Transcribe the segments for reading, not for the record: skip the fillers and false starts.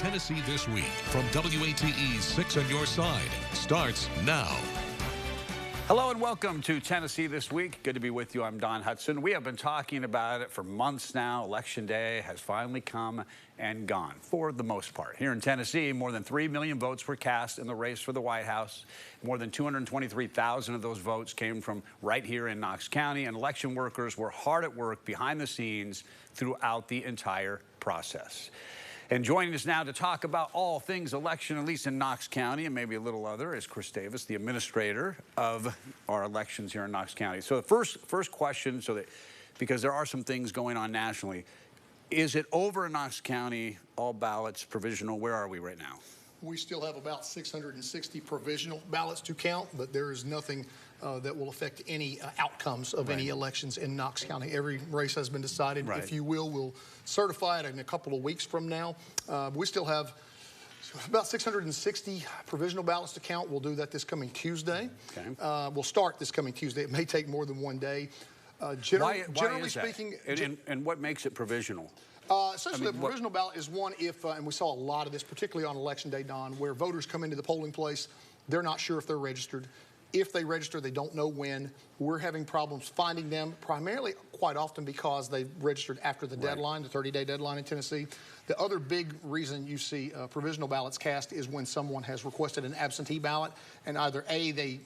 Tennessee This Week from WATE's 6 on Your Side starts now. Hello and welcome to Tennessee This Week. Good to be with you. I'm Don Hudson. We have been talking about it for months now. Election day has finally come and gone for the most part. Here in Tennessee, more than 3 million votes were cast in the race for the White House. More than 223,000 of those votes came from right here in Knox County, and election workers were hard at work behind the scenes throughout the entire process. And joining us now to talk about all things election, at least in Knox County and maybe a little other, is Chris Davis, the administrator of our elections here in Knox County. So the first question, because there are some things going on nationally, is it over in Knox County, all ballots, provisional? Where are we right now? We still have about 660 provisional ballots to count, but there is nothing that will affect any outcomes of any elections in Knox County. Every race has been decided. If you will, we'll certify it in a couple of weeks from now. We still have about 660 provisional ballots to count. We'll do that this coming Tuesday. Okay. We'll start this coming Tuesday. It may take more than one day. Generally speaking, and what makes it provisional? Essentially, a provisional ballot is one if, and we saw a lot of this, particularly on Election Day, Don, where voters come into the polling place, they're not sure if they're registered. If they register, they don't know when. We're having problems finding them, primarily quite often because they registered after the deadline, the 30-day deadline in Tennessee. The other big reason you see provisional ballots cast is when someone has requested an absentee ballot, and either A, they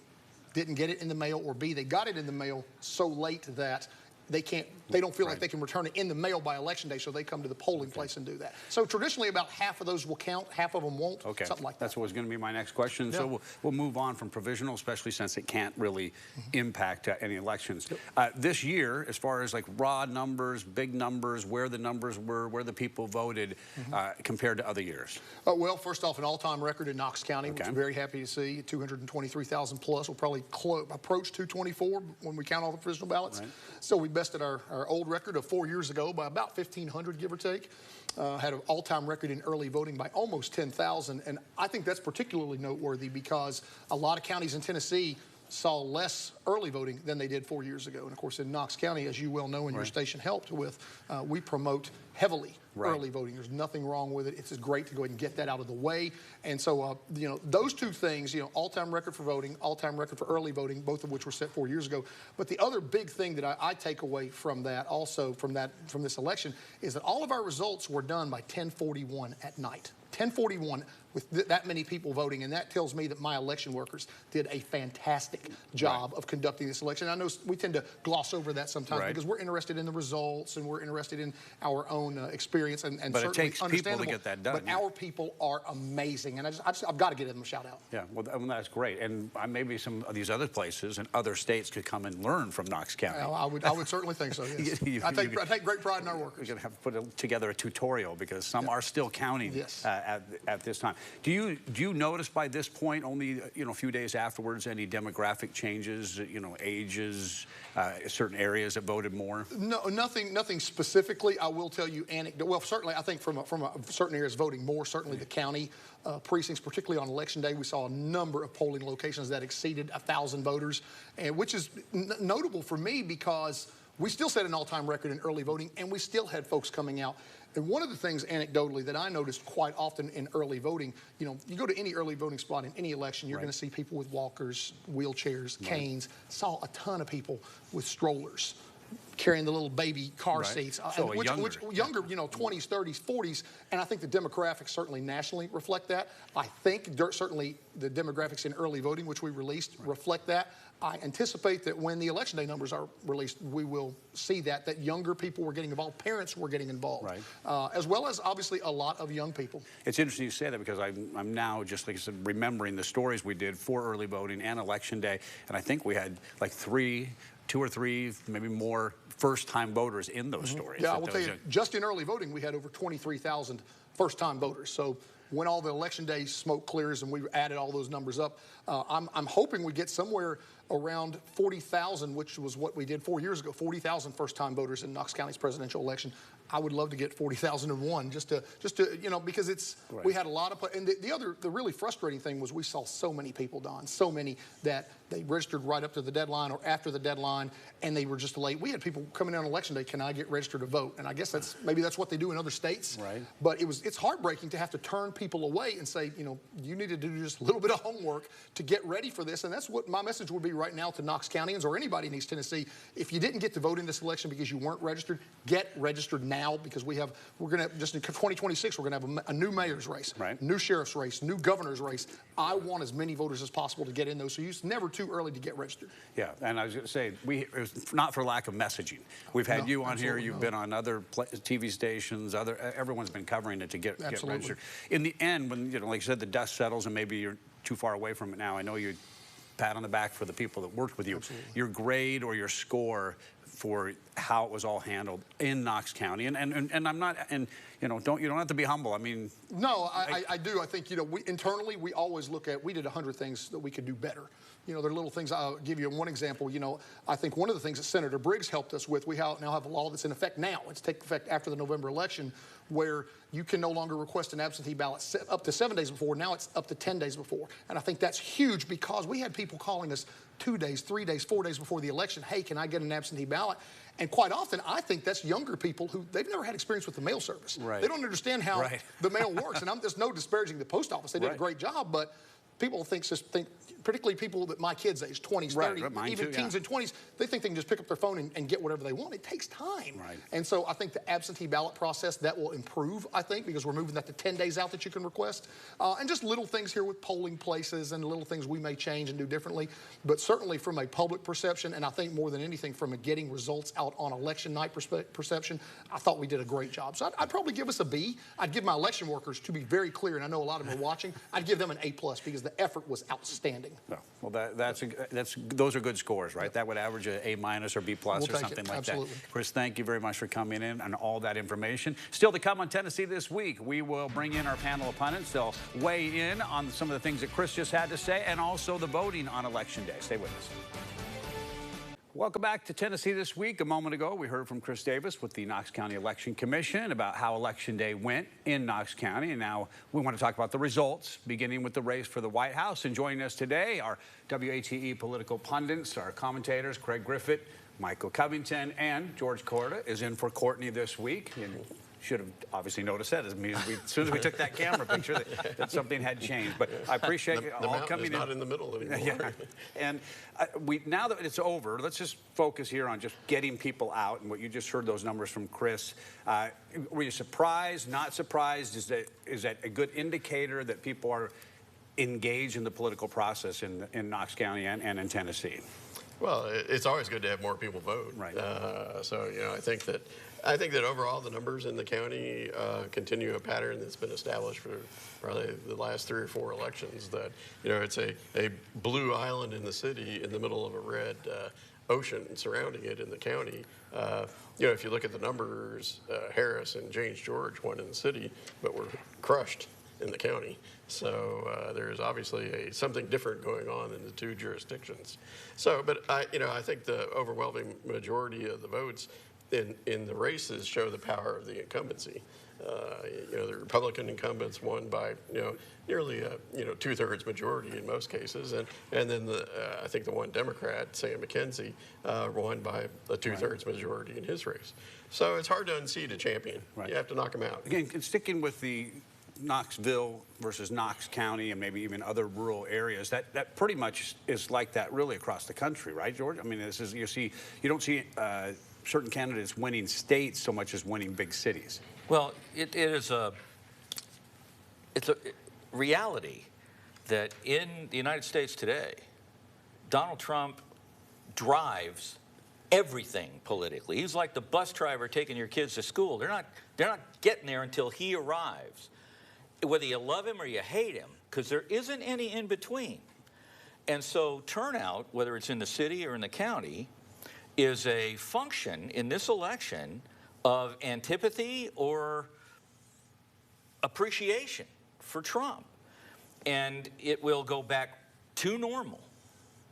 didn't get it in the mail, or B, they got it in the mail so late that they don't feel like they can return it in the mail by Election Day, so they come to the polling place and do that. So traditionally, about half of those will count, half of them won't, something like that. That's what was going to be my next question. Yeah. So we'll move on from provisional, especially since it can't really impact any elections. This year, as far as like raw numbers, big numbers, where the numbers were, where the people voted, compared to other years? Well, first off, an all-time record in Knox County, which I'm very happy to see. 223,000 plus. We'll probably approach 224 when we count all the provisional ballots. So we bested our old record of 4 years ago by about 1,500, give or take. Had an all-time record in early voting by almost 10,000. And I think that's particularly noteworthy because a lot of counties in Tennessee saw less early voting than they did 4 years ago. And of course, in Knox County, as you well know, and your station helped with, we promote heavily early voting. There's nothing wrong with it. It's just great to go ahead and get that out of the way. And so, you know, those two things, you know, all-time record for voting, all-time record for early voting, both of which were set 4 years ago. But the other big thing that I take away from that, also from this election, is that all of our results were done by 10:41 at night. 10:41 with that many people voting, and that tells me that my election workers did a fantastic job of conducting this election. I know we tend to gloss over that sometimes because we're interested in the results and we're interested in our own experience, and but certainly it takes people to get that done. But our people are amazing, and I've got to give them a shout out. Yeah, well, that's great, and maybe some of these other places and other states could come and learn from Knox County. Well, I would certainly think so. Yes. I take great pride in our workers. We're going to have to put together a tutorial because some are still counting at this time. Do you notice by this point, only a few days afterwards, any demographic changes? Ages, certain areas that voted more? No, nothing specifically. I will tell you anecdote. Well, certainly, I think from certain areas voting more. Certainly, the county precincts, particularly on Election Day, we saw a number of polling locations that exceeded 1,000 voters, and which is notable for me because we still set an all-time record in early voting, and we still had folks coming out. And one of the things anecdotally that I noticed quite often in early voting, you go to any early voting spot in any election, you're going to see people with walkers, wheelchairs, canes. Saw a ton of people with strollers, carrying the little baby car seats. So younger, 20s, 30s, 40s, and I think the demographics certainly nationally reflect that. I think certainly the demographics in early voting, which we released, reflect that. I anticipate that when the Election Day numbers are released, we will see that younger people were getting involved, parents were getting involved, as well as obviously a lot of young people. It's interesting you say that because I'm now, just like I said, remembering the stories we did for early voting and Election Day, and I think we had like two or three, maybe more first-time voters in those stories. Yeah, I will tell you, just in early voting, we had over 23,000 first-time voters. So when all the election day smoke clears and we added all those numbers up, I'm hoping we get somewhere around 40,000, which was what we did 4 years ago, 40,000 first-time voters in Knox County's presidential election. I would love to get 40,001 just to because it's we had a lot of, and the really frustrating thing was we saw so many people, Don, so many that they registered right up to the deadline or after the deadline, and they were just late. We had people coming in on election day, can I get registered to vote? And I guess maybe that's what they do in other states. Right. But it's heartbreaking to have to turn people away and say, you need to do just a little bit of homework to get ready for this. And that's what my message would be right now to Knox Countyans or anybody in East Tennessee. If you didn't get to vote in this election because you weren't registered, get registered now, because we're going to, just in 2026, we're going to have a new mayor's race, right, new sheriff's race, new governor's race. I want as many voters as possible to get in those, so it's never too early to get registered. Yeah, and I was going to say, it's not for lack of messaging. We've had you on here, you've been on other TV stations, everyone's been covering it to get registered. In the end, when, like you said, the dust settles and maybe you're too far away from it now, I know you pat on the back for the people that worked with you. Absolutely. Your grade or your score for how it was all handled in Knox County, and I'm not, and you don't have to be humble. I mean, no, I do. I think internally we always look at, we did 100 things that we could do better. There are little things. I'll give you one example. I think one of the things that Senator Briggs helped us with, we now have a law that's in effect now. It's taking effect after the November election, where you can no longer request an absentee ballot up to 7 days before. Now it's up to 10 days before. And I think that's huge, because we had people calling us 2 days, 3 days, 4 days before the election, hey, can I get an absentee ballot? And quite often, I think that's younger people who, they've never had experience with the mail service. Right. They don't understand how the mail works. And there's no disparaging the post office. They did a great job, but people think, particularly people that my kids' age, 20s, 30s, even teens and 20s, they think they can just pick up their phone and get whatever they want. It takes time. Right. And so I think the absentee ballot process, that will improve, I think, because we're moving that to 10 days out that you can request. And just little things here with polling places and little things we may change and do differently. But certainly from a public perception, and I think more than anything from a getting results out on election night perception, I thought we did a great job. So I'd probably give us a B. I'd give my election workers, to be very clear, and I know a lot of them are watching, I'd give them an A+, because the effort was outstanding. No. Well, those are good scores, right? That would average a A- or B+ or something like that. Chris, thank you very much for coming in and all that information. Still to come on Tennessee This Week, we will bring in our panel of pundits. They'll weigh in on some of the things that Chris just had to say, and also the voting on Election Day. Stay with us. Welcome back to Tennessee This Week. A moment ago, we heard from Chris Davis with the Knox County Election Commission about how Election Day went in Knox County. And now we want to talk about the results, beginning with the race for the White House. And joining us today are WATE political pundits, our commentators, Craig Griffith, Michael Covington, and George Corda is in for Courtney this week. And should have obviously noticed that as soon as we took that camera picture that something had changed. But I appreciate you all coming in. Not in the middle anymore. Yeah. And now that it's over, let's just focus here on just getting people out and what you just heard those numbers from Chris. Were you surprised, not surprised? Is that a good indicator that people are engaged in the political process in Knox County and in Tennessee? Well, it's always good to have more people vote. Right. So, I think that overall the numbers in the county continue a pattern that's been established for probably the last 3 or 4 elections, that, it's a blue island in the city in the middle of a red ocean surrounding it in the county. If you look at the numbers, Harris and James George won in the city, but were crushed in the county. So there's obviously something different going on in the 2 jurisdictions. So, but I think the overwhelming majority of the votes in the races show the power of the incumbency. The Republican incumbents won by nearly a 2/3 majority in most cases, and then I think the one Democrat, Sam McKenzie, won by a 2/3 majority in his race. So it's hard to unseat a champion. Right. You have to knock him out. Again, sticking with the Knoxville versus Knox County and maybe even other rural areas, that pretty much is like that really across the country, right, George? I mean, you don't see certain candidates winning states so much as winning big cities. Well, it's a reality that in the United States today, Donald Trump drives everything politically. He's like the bus driver taking your kids to school. They're not getting there until he arrives, whether you love him or you hate him, because there isn't any in between. And so turnout, whether it's in the city or in the county, is a function in this election of antipathy or appreciation for Trump. And it will go back to normal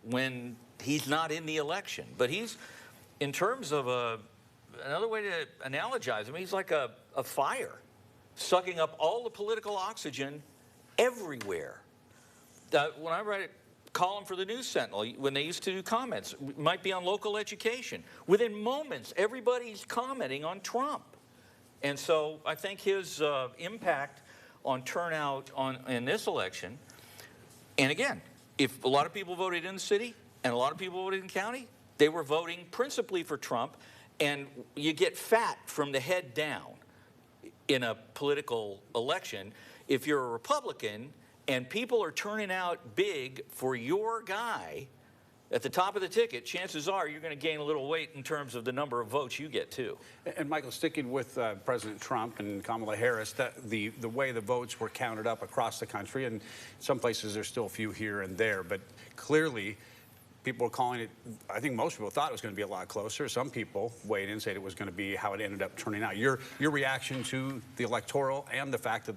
when he's not in the election. But he's, in terms of another way to analogize him, he's like a fire, sucking up all the political oxygen everywhere. When I write a column for the News Sentinel, when they used to do comments, it might be on local education. Within moments, everybody's commenting on Trump. And so I think his impact on turnout in this election, and again, if a lot of people voted in the city and a lot of people voted in county, they were voting principally for Trump, and you get fat from the head down in a political election. If you're a Republican and people are turning out big for your guy at the top of the ticket, chances are you're going to gain a little weight in terms of the number of votes you get, too. And, Michael, sticking with President Trump and Kamala Harris, the way the votes were counted up across the country, and in some places there's still a few here and there, but clearly people were calling it, I think most people thought it was going to be a lot closer. Some people weighed in and said it was going to be how it ended up turning out. Your reaction to the electoral and the fact that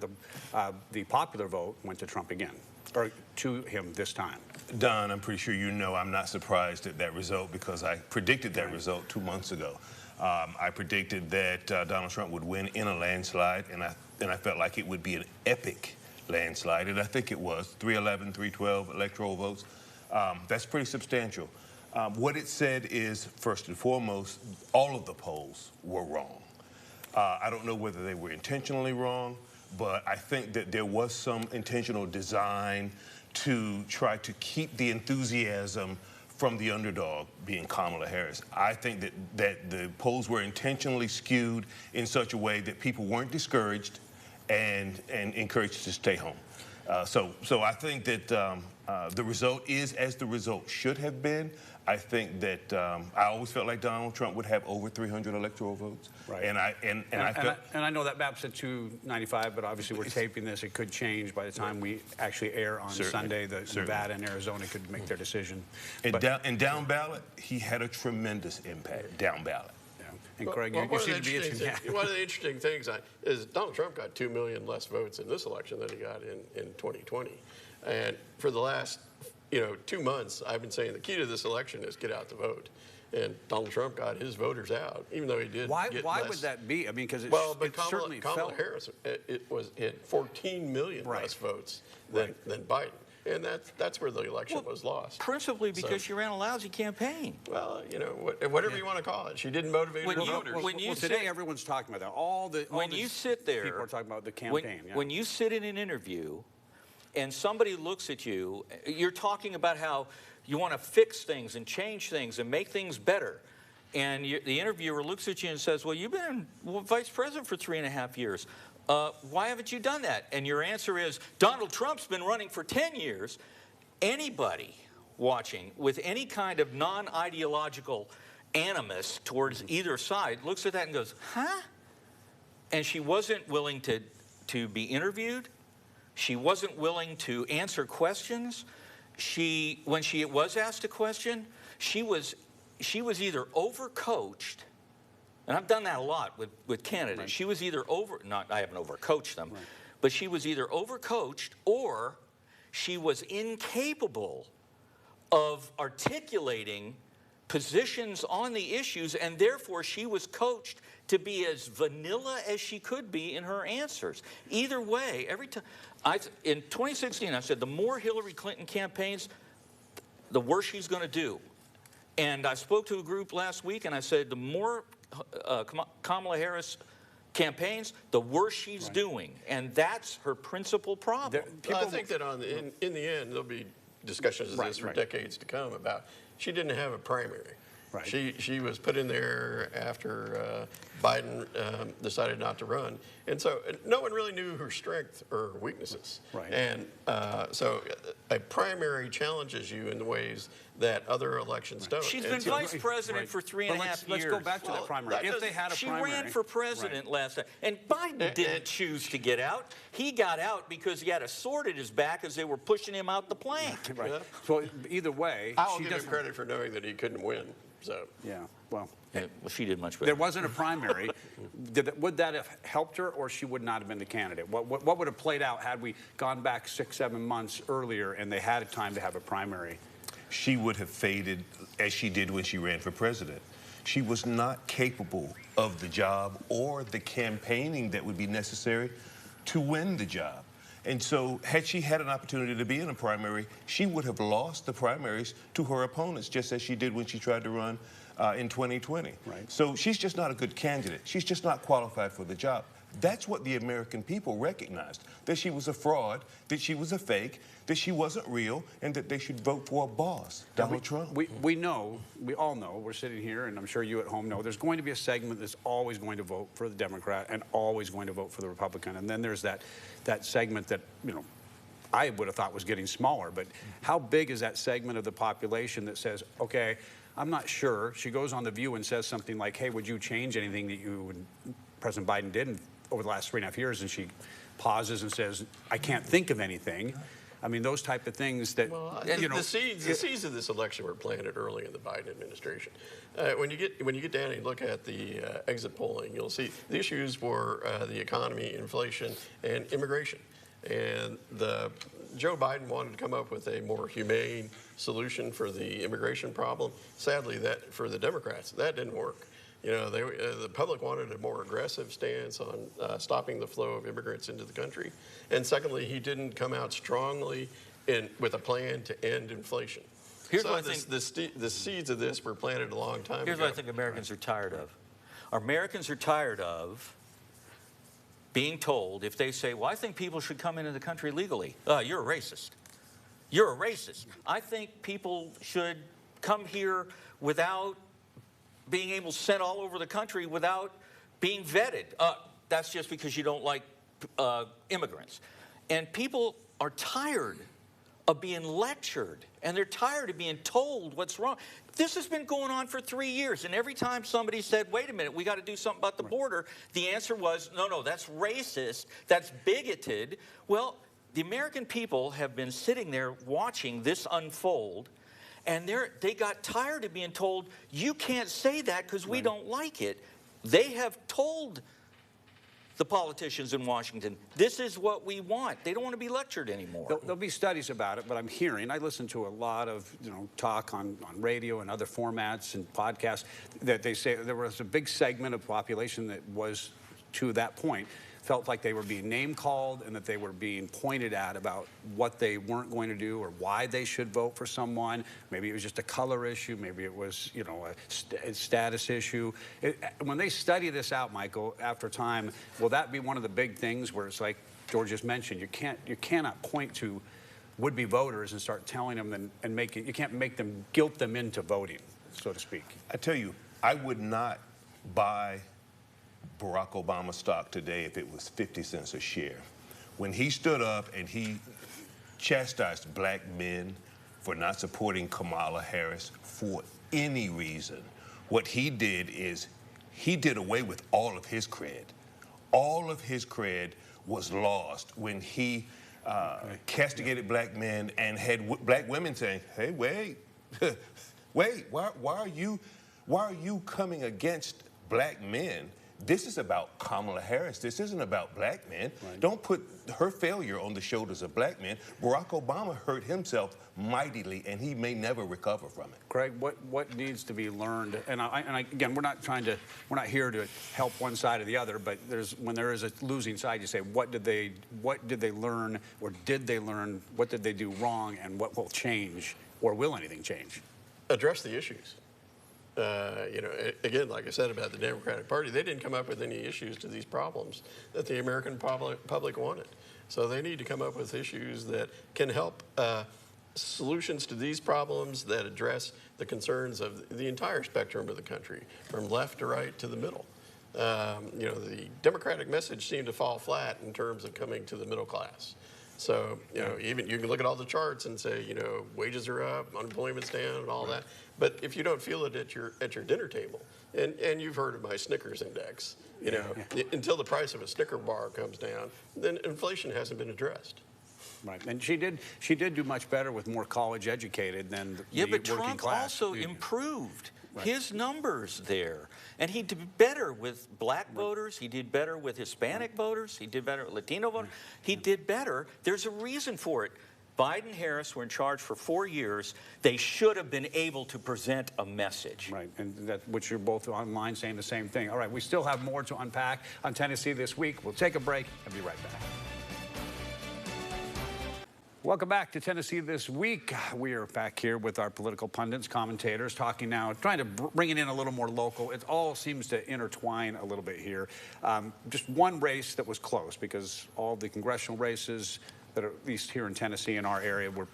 the popular vote went to Trump again, or to him this time? Don, I'm pretty sure you know I'm not surprised at that result because I predicted that result 2 months ago. I predicted that Donald Trump would win in a landslide, and I felt like it would be an epic landslide, and I think it was. 311, 312 electoral votes. That's pretty substantial. What it said is, first and foremost, all of the polls were wrong. I don't know whether they were intentionally wrong, but I think that there was some intentional design to try to keep the enthusiasm from the underdog, being Kamala Harris. I think that the polls were intentionally skewed in such a way that people weren't discouraged and encouraged to stay home. So I think that the result is as the result should have been. I think that I always felt like Donald Trump would have over 300 electoral votes. Right. And I know that map's at 295, but obviously we're taping this. It could change by the time we actually air on Sunday. Nevada and Arizona could make their decision. And down ballot, he had a tremendous impact. Down ballot. And Craig, you seem to be interested. One of the interesting things is Donald Trump got 2 million less votes in this election than he got in 2020. And for the last 2 months, I've been saying the key to this election is get out the vote. And Donald Trump got his voters out, even though he did. Why would that be? I mean, because Kamala Harris had 14 million less votes than Biden. And that's where the election was lost. Principally because she ran a lousy campaign. Well, whatever you want to call it. She didn't motivate her voters. Today everyone's talking about that. When you sit there, people are talking about the campaign. When you sit in an interview and somebody looks at you, you're talking about how you want to fix things and change things and make things better. And the interviewer looks at you and says, well, you've been vice president for 3.5 years. Why haven't you done that? And your answer is, Donald Trump's been running for 10 years. Anybody watching with any kind of non-ideological animus towards either side looks at that and goes, huh? And she wasn't willing to be interviewed. She wasn't willing to answer questions. When she was asked a question, she was either overcoached. And I've done that a lot with candidates. Right. She was either I haven't overcoached them, but she was either overcoached or she was incapable of articulating positions on the issues, and therefore she was coached to be as vanilla as she could be in her answers. Either way, every time, in 2016, I said the more Hillary Clinton campaigns, the worse she's going to do. And I spoke to a group last week, and I said the more Kamala Harris campaigns, the worse she's doing, and that's her principal problem. I think that in the end, there'll be discussions of this for decades to come about she didn't have a primary. Right. She was put in there after Biden decided not to run, and so no one really knew her strength or her weaknesses. Right. And so a primary challenges you in the ways that other elections don't. She's been vice president for 3.5 years. Let's go back to that primary. If they had a primary. She ran for president last time, and Biden didn't choose to get out. He got out because he had a sword at his back as they were pushing him out the plank. Right. So either way, I'll give him credit for knowing that he couldn't win. So yeah, well, Yeah, well, she did much better. There wasn't a primary. Would that have helped her, or she would not have been the candidate? What would have played out had we gone back 6, 7 months earlier and they had a time to have a primary? She would have faded as she did when she ran for president. She was not capable of the job or the campaigning that would be necessary to win the job. And so had she had an opportunity to be in a primary, she would have lost the primaries to her opponents, just as she did when she tried to run in 2020. Right. So she's just not a good candidate. She's just not qualified for the job. That's what the American people recognized, that she was a fraud, that she was a fake, that she wasn't real, and that they should vote for a boss, Donald Trump. We know, we all know, we're sitting here, and I'm sure you at home know, there's going to be a segment that's always going to vote for the Democrat and always going to vote for the Republican. And then there's that segment that, you know, I would have thought was getting smaller. But how big is that segment of the population that says, okay, I'm not sure. She goes on The View and says something like, hey, would you change anything that you and President Biden did over the last 3.5 years? And she pauses and says, I can't think of anything. I mean, those type of things that, well, you know. The seeds of this election were planted early in the Biden administration. When you get down and you look at the exit polling, you'll see the issues were the economy, inflation, and immigration. And Joe Biden wanted to come up with a more humane solution for the immigration problem. Sadly, that for the Democrats, that didn't work. You know, the public wanted a more aggressive stance on stopping the flow of immigrants into the country. And secondly, he didn't come out strongly with a plan to end inflation. Here's so what I think the seeds of this were planted a long time ago. Here's what I think Americans are tired of. Americans are tired of being told, if they say, well, I think people should come into the country legally. You're a racist. You're a racist. I think people should come here without being able to send all over the country without being vetted. That's just because you don't like immigrants. And people are tired of being lectured, and they're tired of being told what's wrong. This has been going on for 3 years, and every time somebody said, wait a minute, we got to do something about the border, the answer was, no, that's racist, that's bigoted. Well, the American people have been sitting there watching this unfold, and they got tired of being told, you can't say that because we don't like it. They have told the politicians in Washington, this is what we want. They don't want to be lectured anymore. There'll be studies about it, but I'm hearing, I listen to a lot of talk on radio and other formats and podcasts that they say there was a big segment of population that was, to that point, felt like they were being name called and that they were being pointed at about what they weren't going to do or why they should vote for someone. Maybe it was just a color issue. Maybe it was, a status issue. When they study this out, Michael, after time, will that be one of the big things where it's like George just mentioned, you cannot point to would-be voters and start telling them and you can't make them, guilt them into voting, so to speak. I tell you, I would not buy Barack Obama stock today if it was 50 cents a share. When he stood up and he chastised black men for not supporting Kamala Harris for any reason, what he did is he did away with all of his cred. All of his cred was lost when he castigated black men and had black women saying, hey, wait, why are you coming against black men? This is about Kamala Harris. This isn't about black men. Right. Don't put her failure on the shoulders of black men. Barack Obama hurt himself mightily, and he may never recover from it. Craig, what needs to be learned? And again, we're not here to help one side or the other. But when there is a losing side, you say, what did they learn, or did they learn? What did they do wrong, and what will change, or will anything change? Address the issues. Again, like I said about the Democratic Party, they didn't come up with any issues to these problems that the American public wanted. So they need to come up with issues that can help solutions to these problems that address the concerns of the entire spectrum of the country, from left to right to the middle. The Democratic message seemed to fall flat in terms of coming to the middle class. So, even you can look at all the charts and say, wages are up, unemployment's down, and all that. But if you don't feel it at your dinner table, and you've heard of my Snickers index, until the price of a Snicker bar comes down, then inflation hasn't been addressed. Right, and she did do much better with more college educated than the but working Trump class. also improved his numbers there. And he did better with black voters. He did better with Hispanic voters. He did better with Latino voters. He did better. There's a reason for it. Biden and Harris were in charge for 4 years. They should have been able to present a message. Right, and which you're both online saying the same thing. All right, we still have more to unpack on Tennessee this week. We'll take a break and be right back. Welcome back to Tennessee This Week. We are back here with our political pundits, commentators, talking now, trying to bring it in a little more local. It all seems to intertwine a little bit here. Just one race that was close, because all the congressional races that are, at least here in Tennessee in our area, were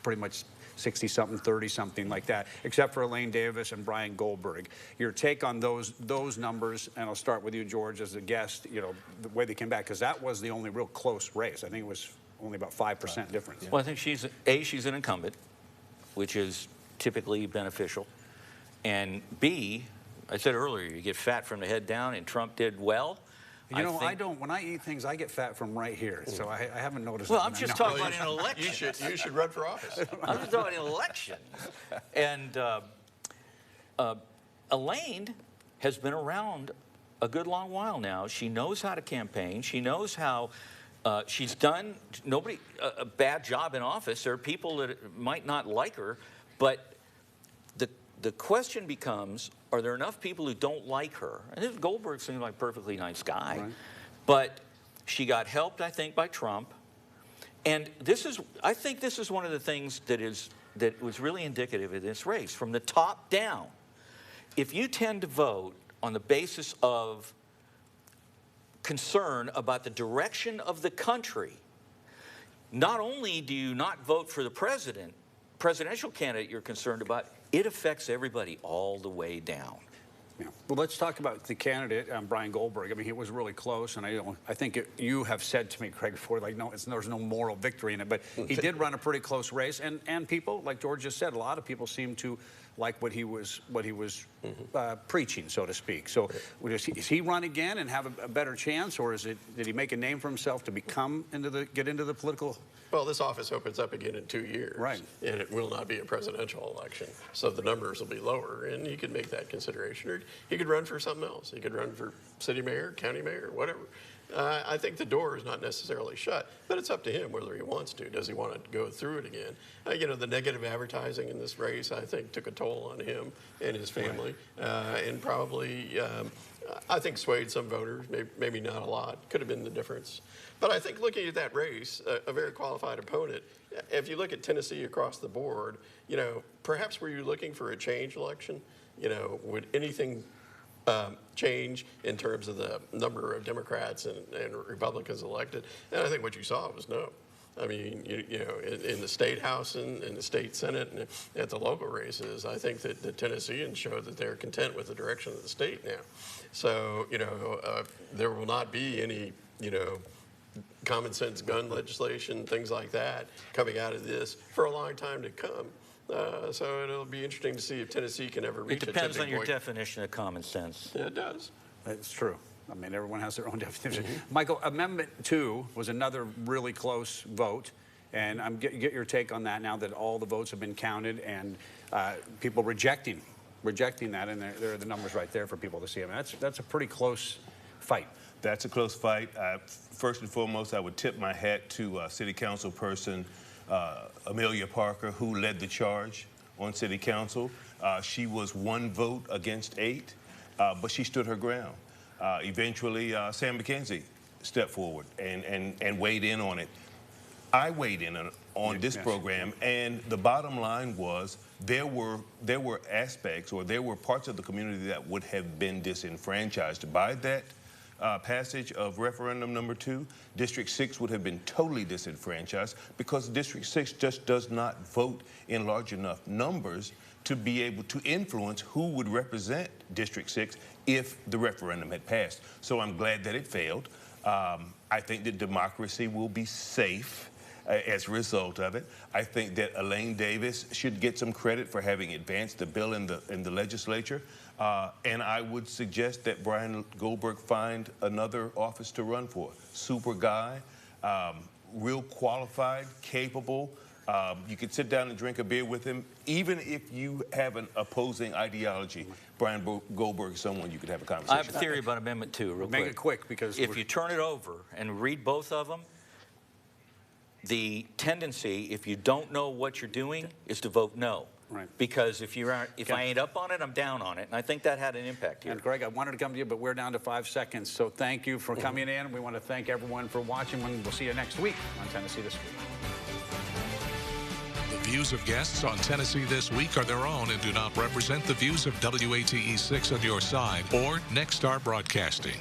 pretty much 60-something, 30-something like that, except for Elaine Davis and Brian Goldberg. Your take on those numbers, and I'll start with you, George, as a guest, you know, the way they came back, because that was the only real close race. I think it was only about 5% difference. Well, I think she's an incumbent, which is typically beneficial. And B, I said earlier, you get fat from the head down, and Trump did well. You know, I don't. When I eat things, I get fat from right here, so I haven't noticed. Well, I'm just talking about an election. You should run for office. I'm just talking about an election. And Elaine has been around a good long while now. She knows how to campaign. She knows how. She's done a bad job in office. There are people that might not like her, but the question becomes, are there enough people who don't like her? And Goldberg seems like a perfectly nice guy, right. But she got helped, I think, by Trump. And I think this is one of the things that was really indicative of this race, from the top down. If you tend to vote on the basis of concern about the direction of the country, not only do you not vote for the presidential candidate you're concerned about, it affects everybody all the way down. Yeah. Well, let's talk about the candidate, Brian Goldberg. I mean, he was really close, and I think you have said to me, Craig, before, like, there's no moral victory in it, but he did run a pretty close race, and people, like George just said, a lot of people seem to like what he was preaching, so to speak. So is he run again and have a better chance, or did he make a name for himself to get into the political? Well, this office opens up again in 2 years. Right. And it will not be a presidential election. So the numbers will be lower, and he could make that consideration. Or he could run for something else. He could run for city mayor, county mayor, whatever. I think the door is not necessarily shut, but it's up to him whether he wants to. Does he want to go through it again? You know, the negative advertising in this race, I think, took a toll on him and his family, and probably, I think, swayed some voters, maybe not a lot. Could have been the difference. But I think looking at that race, a very qualified opponent, if you look at Tennessee across the board, you know, perhaps were you looking for a change election? You know, would anything change in terms of the number of Democrats and Republicans elected? And I think what you saw was no. I mean, you know, in the state house and in the state senate and at the local races, I think that the Tennesseans showed that they're content with the direction of the state now. So, you know, there will not be any, you know, common sense gun legislation, things like that, coming out of this for a long time to come. So it'll be interesting to see if Tennessee can ever reach a tipping point. It depends on your definition of common sense. Yeah, it does. It's true. I mean, everyone has their own definition. Michael, Amendment 2 was another really close vote, and I'm get your take on that now that all the votes have been counted and people rejecting that, and there are the numbers right there for people to see. I mean, that's a pretty close fight. That's a close fight. First and foremost, I would tip my hat to City Council person Amelia Parker, who led the charge on City Council. She was 1 vote against 8, but she stood her ground. Eventually, Sam McKenzie stepped forward and weighed in on it. I weighed in on this program, and the bottom line was there were aspects, or there were parts of the community that would have been disenfranchised by that passage of referendum number 2. District 6 would have been totally disenfranchised because District 6 just does not vote in large enough numbers to be able to influence who would represent District 6 if the referendum had passed. So I'm glad that it failed. I think that democracy will be safe as a result of it. I think that Elaine Davis should get some credit for having advanced the bill in the legislature. And I would suggest that Brian Goldberg find another office to run for. Super guy, real qualified, capable, You could sit down and drink a beer with him, even if you have an opposing ideology. Brian Goldberg is someone you could have a conversation I have a theory about Amendment 2, real quick. Make it quick, because if you turn it over and read both of them, the tendency, if you don't know what you're doing, is to vote no. Right. Because if I ain't up on it, I'm down on it. And I think that had an impact here. And Greg, I wanted to come to you, but we're down to 5 seconds. So thank you for coming in. We want to thank everyone for watching. We'll see you next week on Tennessee This Week. The views of guests on Tennessee This Week are their own and do not represent the views of WATE 6 on your side or Next Star Broadcasting.